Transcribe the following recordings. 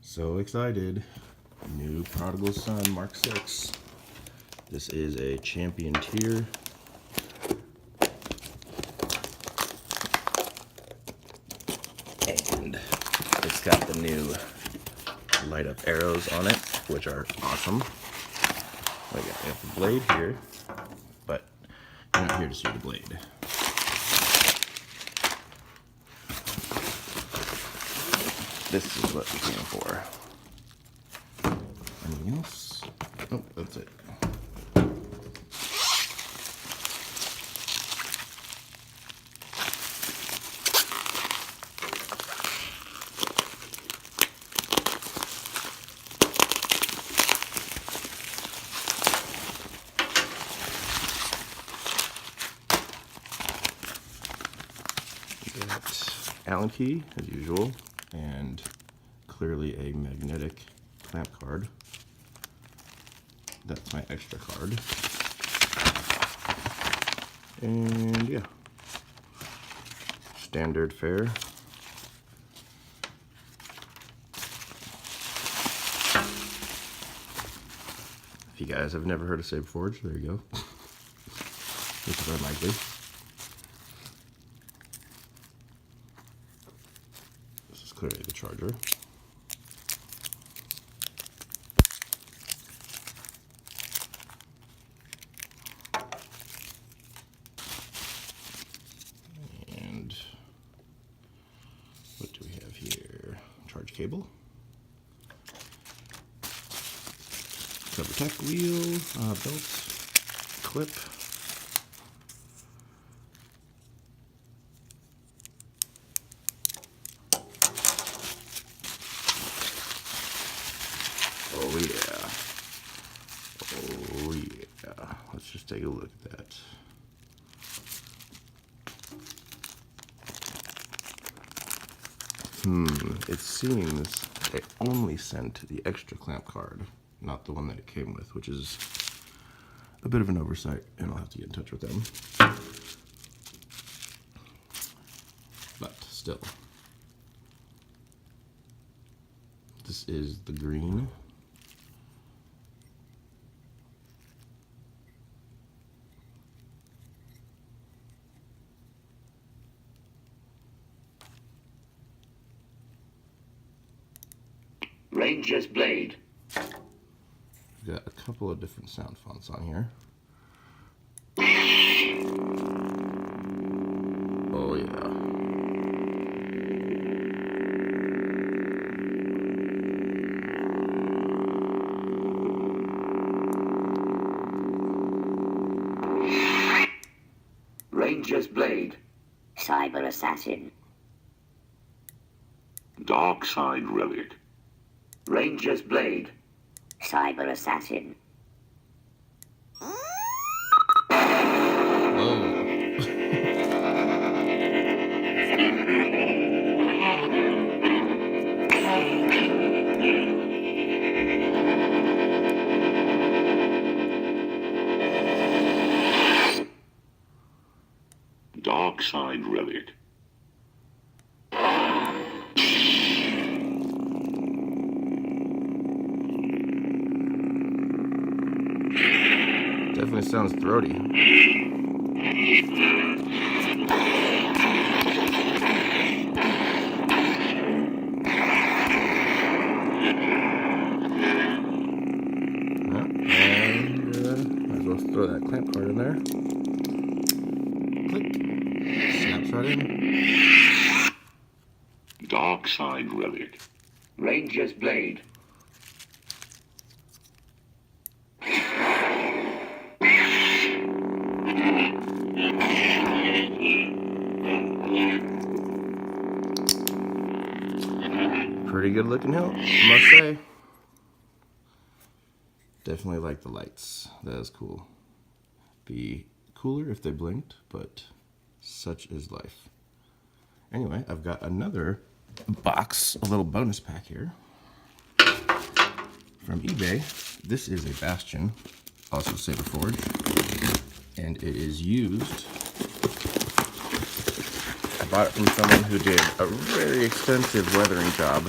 So excited. New Prodigal Son Mark 6. This is a champion tier. And it's got the new light up arrows on it, which are awesome. We got the blade here, but you're not here to see the blade. This is what we came for. Anything else? Oh, that's it. We got Allen key, as usual, and clearly a magnetic clamp card. That's my extra card. And yeah, standard fare. If you guys have never heard of saberforge, there you go. Which is unlikely. This is clearly the charger. And what do we have here? Charge cable. Cover tech wheel, belt, clip. Oh yeah. Oh yeah. Let's just take a look at that. It seems they only sent the extra clamp card, not the one that it came with, which is a bit of an oversight, and I'll have to get in touch with them. But still, this is the green. Ranger's blade. We've got a couple of different sound fonts on here. Oh yeah. Ranger's blade. Cyber assassin. Darkside relic. Ranger's blade. Cyber assassin. Darkside relic. Definitely sounds throaty. And might as well throw that clamp card in there. Click. Snaps right in. Darkside relic. Ranger's blade. Pretty good looking hilt, I must say. Definitely like the lights. That is cool. Be cooler if they blinked, but such is life. Anyway, I've got another box, a little bonus pack here from eBay. This is a bastion, also saberforge, and it is used. I bought it from someone who did a very extensive weathering job.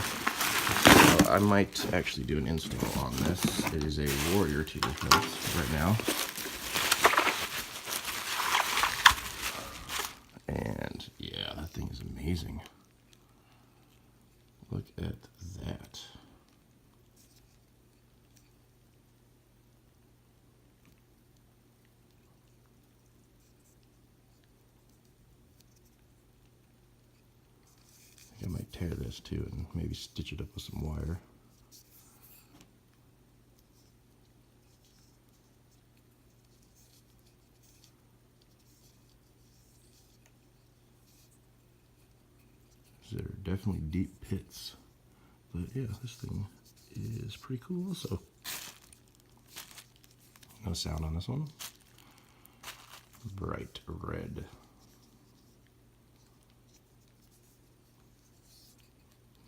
I might actually do an install on this. It is a warrior tier hilt right now. And yeah, that thing is amazing. Look at that. I think I might tear this too and maybe stitch it up with some wire. There are definitely deep pits. But yeah, this thing is pretty cool also. No sound on this one. Bright red.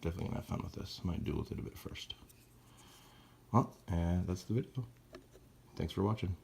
Definitely gonna have fun with this. Might duel with it a bit first. Well, and that's the video. Thanks for watching.